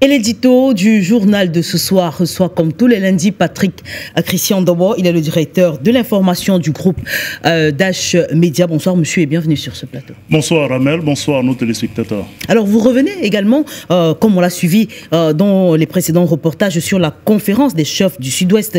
Et l'édito du journal de ce soir reçoit comme tous les lundis Patrick Christian Dobo. Il est le directeur de l'information du groupe Dash Média. Bonsoir monsieur et bienvenue sur ce plateau. Bonsoir Ramel, bonsoir à nos téléspectateurs. Alors vous revenez également, comme on l'a suivi dans les précédents reportages, sur la conférence des chefs du Sud-Ouest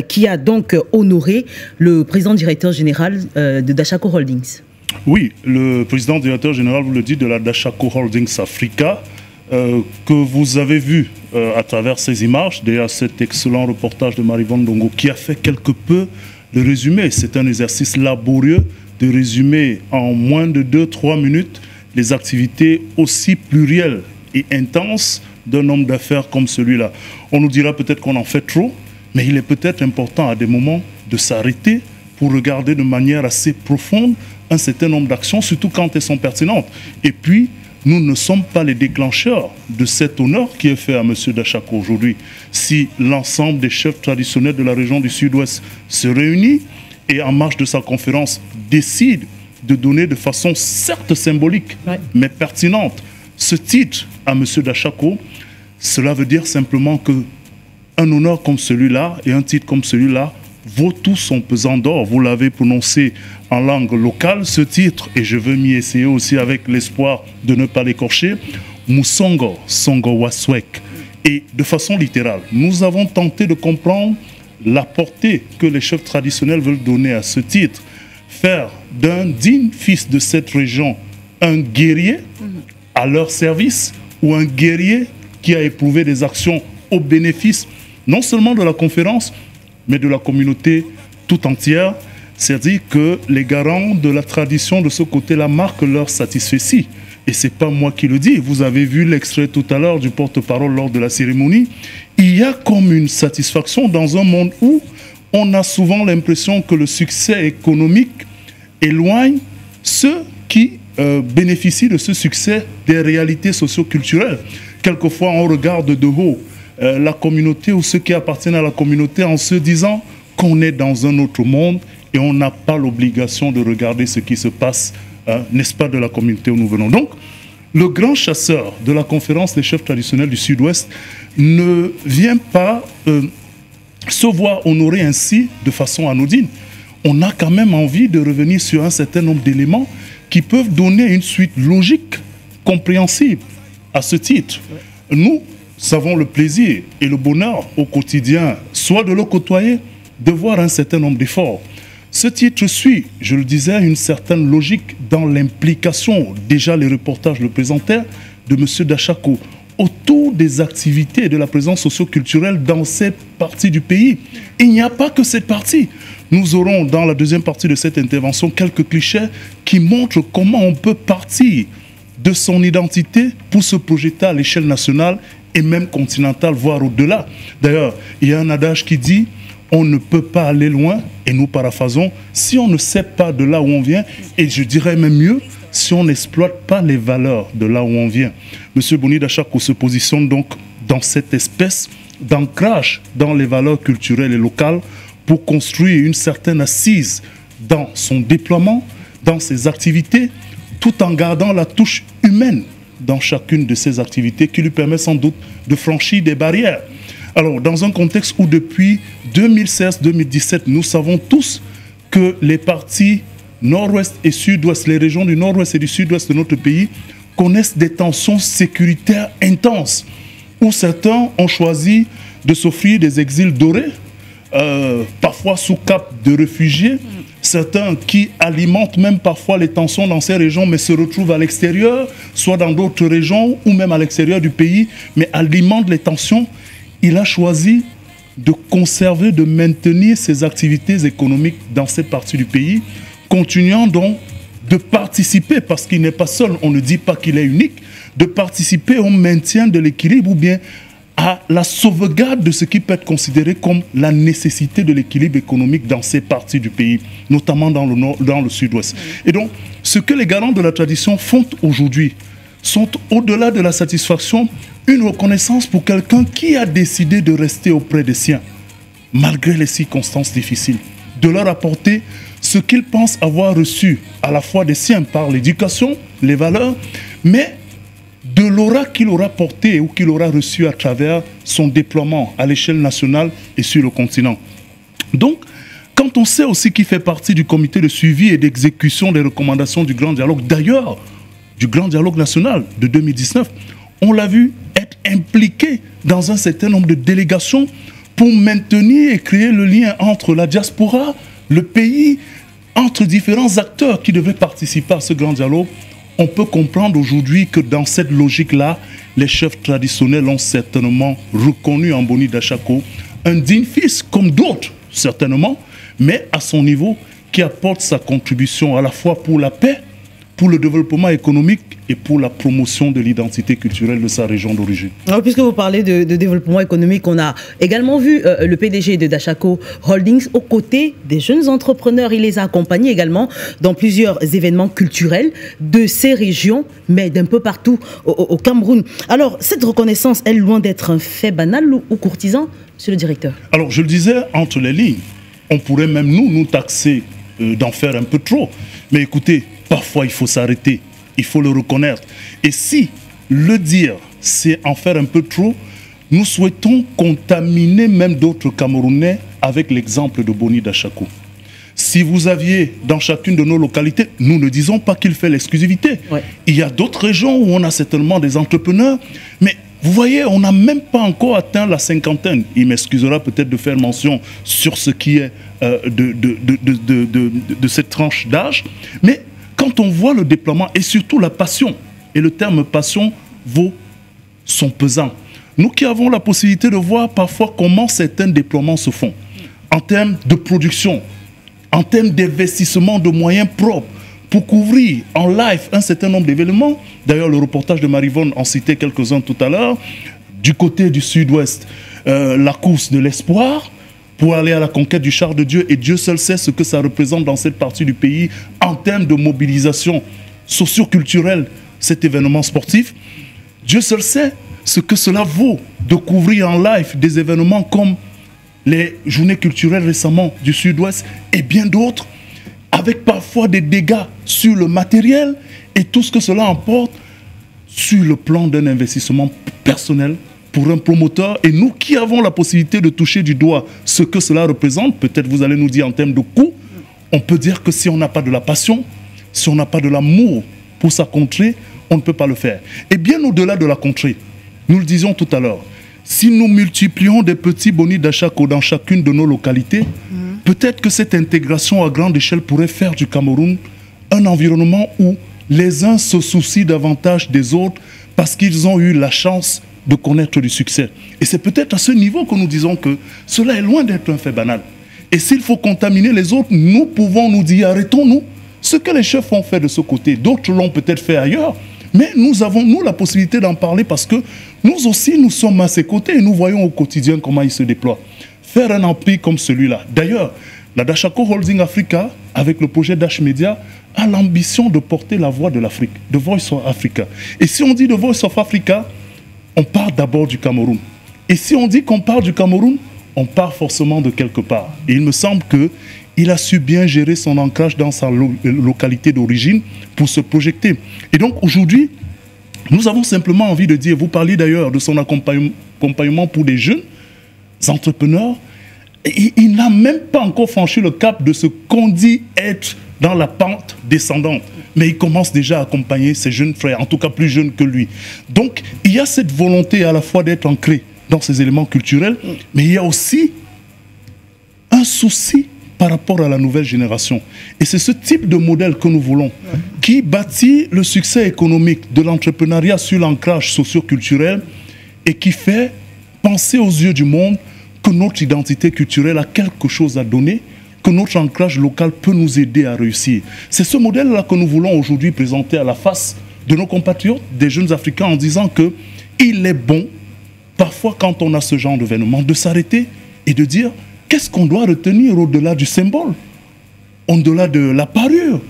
qui a donc honoré le président directeur général de Dashako Holdings. Oui, le président directeur général, vous le dites, de la Dashako Holdings Africa, que vous avez vu à travers ces images, derrière cet excellent reportage de Marivonne Ndongo, qui a fait quelque peu le résumé. C'est un exercice laborieux de résumer en moins de 2-3 minutes les activités aussi plurielles et intenses d'un homme d'affaires comme celui-là. On nous dira peut-être qu'on en fait trop, mais il est peut-être important à des moments de s'arrêter pour regarder de manière assez profonde un certain nombre d'actions, surtout quand elles sont pertinentes. Et puis, nous ne sommes pas les déclencheurs de cet honneur qui est fait à M. Dashako aujourd'hui. Si l'ensemble des chefs traditionnels de la région du Sud-Ouest se réunit et en marge de sa conférence décide de donner de façon certes symbolique, mais pertinente, ce titre à M. Dashako, cela veut dire simplement que un honneur comme celui-là et un titre comme celui-là vaut tout son pesant d'or. Vous l'avez prononcé en langue locale, ce titre, et je veux m'y essayer aussi avec l'espoir de ne pas l'écorcher, Musongo, Songo Waswek. Et de façon littérale, nous avons tenté de comprendre la portée que les chefs traditionnels veulent donner à ce titre. Faire d'un digne fils de cette région un guerrier à leur service ou un guerrier qui a éprouvé des actions au bénéfice non seulement de la conférence, mais de la communauté tout entière. C'est-à-dire que les garants de la tradition de ce côté-là marquent leur satisfecit. Et ce n'est pas moi qui le dis. Vous avez vu l'extrait tout à l'heure du porte-parole lors de la cérémonie. Il y a comme une satisfaction dans un monde où on a souvent l'impression que le succès économique éloigne ceux qui bénéficient de ce succès des réalités socio-culturelles. Quelquefois, on regarde de haut la communauté ou ceux qui appartiennent à la communauté en se disant qu'on est dans un autre monde et on n'a pas l'obligation de regarder ce qui se passe, n'est-ce pas, de la communauté où nous venons. Donc, le grand chasseur de la conférence des chefs traditionnels du Sud-Ouest ne vient pas se voir honorer ainsi de façon anodine. On a quand même envie de revenir sur un certain nombre d'éléments qui peuvent donner une suite logique, compréhensible à ce titre. Nous avons le plaisir et le bonheur au quotidien, soit de le côtoyer, de voir un certain nombre d'efforts. Ce titre suit, je le disais, une certaine logique dans l'implication, déjà les reportages le présentaient, de M. Dashako, autour des activités et de la présence socio-culturelle dans cette partie du pays. Il n'y a pas que cette partie. Nous aurons dans la deuxième partie de cette intervention quelques clichés qui montrent comment on peut partir de son identité pour se projeter à l'échelle nationale et même continentale, voire au-delà. D'ailleurs, il y a un adage qui dit « on ne peut pas aller loin », et nous paraphrasons, si on ne sait pas de là où on vient, et je dirais même mieux, si on n'exploite pas les valeurs de là où on vient. M. Boni Dashako se positionne donc dans cette espèce d'ancrage dans les valeurs culturelles et locales pour construire une certaine assise dans son déploiement, dans ses activités, tout en gardant la touche humaine dans chacune de ces activités qui lui permet sans doute de franchir des barrières. Alors, dans un contexte où depuis 2016-2017, nous savons tous que les parties nord-ouest et sud-ouest, les régions du nord-ouest et du sud-ouest de notre pays connaissent des tensions sécuritaires intenses, où certains ont choisi de s'offrir des exils dorés, parfois sous cap de réfugiés, certains qui alimentent même parfois les tensions dans ces régions, mais se retrouvent à l'extérieur, soit dans d'autres régions ou même à l'extérieur du pays, mais alimentent les tensions. Il a choisi de conserver, de maintenir ses activités économiques dans cette partie du pays, continuant donc de participer, parce qu'il n'est pas seul, on ne dit pas qu'il est unique, de participer au maintien de l'équilibre ou bien à la sauvegarde de ce qui peut être considéré comme la nécessité de l'équilibre économique dans ces parties du pays, notamment dans le nord, dans le sud-ouest. Et donc, ce que les garants de la tradition font aujourd'hui sont, au-delà de la satisfaction, une reconnaissance pour quelqu'un qui a décidé de rester auprès des siens, malgré les circonstances difficiles, de leur apporter ce qu'ils pensent avoir reçu à la fois des siens par l'éducation, les valeurs, mais de l'aura qu'il aura porté ou qu'il aura reçu à travers son déploiement à l'échelle nationale et sur le continent. Donc, quand on sait aussi qu'il fait partie du comité de suivi et d'exécution des recommandations du Grand Dialogue, d'ailleurs, du Grand Dialogue national de 2019, on l'a vu être impliqué dans un certain nombre de délégations pour maintenir et créer le lien entre la diaspora, le pays, entre différents acteurs qui devaient participer à ce Grand Dialogue. On peut comprendre aujourd'hui que dans cette logique-là, les chefs traditionnels ont certainement reconnu en Boni Dachako un digne fils, comme d'autres, certainement, mais à son niveau, qui apporte sa contribution à la fois pour la paix, pour le développement économique et pour la promotion de l'identité culturelle de sa région d'origine. Puisque vous parlez de développement économique, on a également vu le PDG de Dachako Holdings aux côtés des jeunes entrepreneurs. Il les a accompagnés également dans plusieurs événements culturels de ces régions, mais d'un peu partout au Cameroun. Alors, cette reconnaissance est loin d'être un fait banal ou courtisan, monsieur le directeur? Alors, je le disais entre les lignes, on pourrait même nous taxer d'en faire un peu trop. Mais écoutez, parfois il faut s'arrêter, il faut le reconnaître. Et si le dire, c'est en faire un peu trop, nous souhaitons contaminer même d'autres Camerounais avec l'exemple de Boni Dachako. Si vous aviez dans chacune de nos localités, nous ne disons pas qu'il fait l'exclusivité. Ouais. Il y a d'autres régions où on a certainement des entrepreneurs, mais vous voyez, on n'a même pas encore atteint la cinquantaine. Il m'excusera peut-être de faire mention sur ce qui est de cette tranche d'âge. Mais quand on voit le déploiement et surtout la passion, et le terme passion vaut son pesant. Nous qui avons la possibilité de voir parfois comment certains déploiements se font, en termes de production, en termes d'investissement de moyens propres, pour couvrir en live un certain nombre d'événements. D'ailleurs, le reportage de Marivonne en citait quelques-uns tout à l'heure. Du côté du sud-ouest, la course de l'espoir pour aller à la conquête du char de Dieu. Et Dieu seul sait ce que ça représente dans cette partie du pays en termes de mobilisation socio-culturelle, cet événement sportif. Dieu seul sait ce que cela vaut de couvrir en live des événements comme les journées culturelles récemment du sud-ouest et bien d'autres, avec parfois des dégâts sur le matériel et tout ce que cela emporte sur le plan d'un investissement personnel pour un promoteur. Et nous qui avons la possibilité de toucher du doigt ce que cela représente, peut-être vous allez nous dire en termes de coûts, on peut dire que si on n'a pas de la passion, si on n'a pas de l'amour pour sa contrée, on ne peut pas le faire. Et bien au-delà de la contrée, nous le disions tout à l'heure, si nous multiplions des petits Boni Dachako dans chacune de nos localités, peut-être que cette intégration à grande échelle pourrait faire du Cameroun un environnement où les uns se soucient davantage des autres parce qu'ils ont eu la chance de connaître du succès. Et c'est peut-être à ce niveau que nous disons que cela est loin d'être un fait banal. Et s'il faut contaminer les autres, nous pouvons nous dire, arrêtons-nous. Ce que les chefs ont fait de ce côté, d'autres l'ont peut-être fait ailleurs, mais nous avons, nous, la possibilité d'en parler parce que nous aussi, nous sommes à ses côtés et nous voyons au quotidien comment ils se déploient. Faire un empire comme celui-là. D'ailleurs, la Dachako Holding Africa, avec le projet Dash Media, a l'ambition de porter la voix de l'Afrique, de Voice of Africa. Et si on dit de Voice of Africa, on part d'abord du Cameroun. Et si on dit qu'on part du Cameroun, on part forcément de quelque part. Et il me semble qu'il a su bien gérer son ancrage dans sa localité d'origine pour se projeter. Et donc aujourd'hui, nous avons simplement envie de dire, vous parliez d'ailleurs de son accompagnement pour des jeunes entrepreneurs, il n'a même pas encore franchi le cap de ce qu'on dit être dans la pente descendante. Mais il commence déjà à accompagner ses jeunes frères, en tout cas plus jeunes que lui. Donc, il y a cette volonté à la fois d'être ancré dans ces éléments culturels, mais il y a aussi un souci par rapport à la nouvelle génération. Et c'est ce type de modèle que nous voulons, qui bâtit le succès économique de l'entrepreneuriat sur l'ancrage socio-culturel et qui fait penser aux yeux du monde que notre identité culturelle a quelque chose à donner, que notre ancrage local peut nous aider à réussir. C'est ce modèle-là que nous voulons aujourd'hui présenter à la face de nos compatriotes, des jeunes Africains, en disant qu'il est bon, parfois quand on a ce genre d'événement, de s'arrêter et de dire qu'est-ce qu'on doit retenir au-delà du symbole, au-delà de la parure,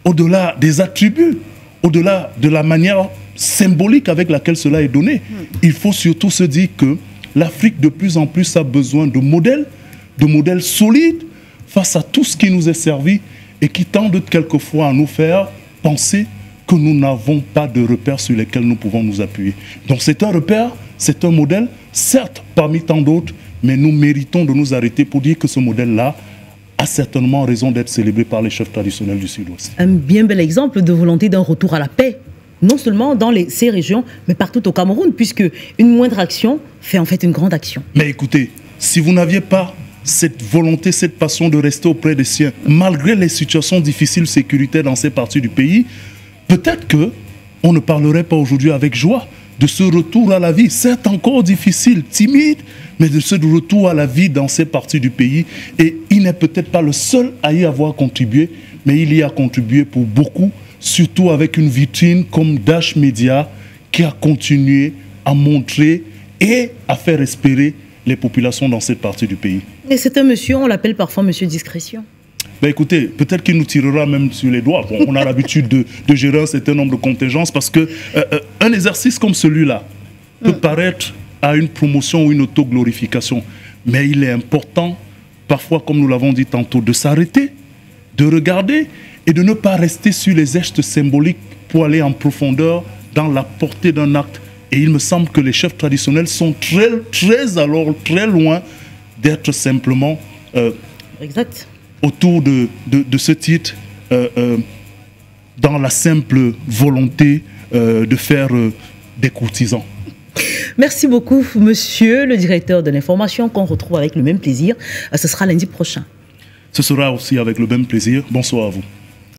au-delà des attributs, au-delà de la manière symbolique avec laquelle cela est donné. Il faut surtout se dire que l'Afrique de plus en plus a besoin de modèles solides face à tout ce qui nous est servi et qui tendent quelquefois à nous faire penser que que nous n'avons pas de repères sur lesquels nous pouvons nous appuyer. Donc c'est un repère, c'est un modèle, certes parmi tant d'autres, mais nous méritons de nous arrêter pour dire que ce modèle-là a certainement raison d'être célébré par les chefs traditionnels du Sud-Ouest. Un bien bel exemple de volonté d'un retour à la paix, non seulement dans ces régions, mais partout au Cameroun, puisque une moindre action fait en fait une grande action. Mais écoutez, si vous n'aviez pas cette volonté, cette passion de rester auprès des siens, malgré les situations difficiles sécuritaires dans ces parties du pays, peut-être qu'on ne parlerait pas aujourd'hui avec joie de ce retour à la vie, certes encore difficile, timide, mais de ce retour à la vie dans ces parties du pays. Et il n'est peut-être pas le seul à y avoir contribué, mais il y a contribué pour beaucoup, surtout avec une vitrine comme Dash Media qui a continué à montrer et à faire espérer les populations dans cette partie du pays. Et c'est un monsieur, on l'appelle parfois monsieur discrétion. Ben écoutez, peut-être qu'il nous tirera même sur les doigts. Bon, on a l'habitude de gérer un certain nombre de contingences parce que un exercice comme celui-là peut paraître à une promotion ou une autoglorification. Mais il est important, parfois, comme nous l'avons dit tantôt, de s'arrêter, de regarder et de ne pas rester sur les gestes symboliques pour aller en profondeur dans la portée d'un acte. Et il me semble que les chefs traditionnels sont très loin d'être simplement exact. Autour de ce titre, dans la simple volonté de faire des courtisans. Merci beaucoup, monsieur le directeur de l'information, qu'on retrouve avec le même plaisir. Ce sera lundi prochain. Ce sera aussi avec le même plaisir. Bonsoir à vous.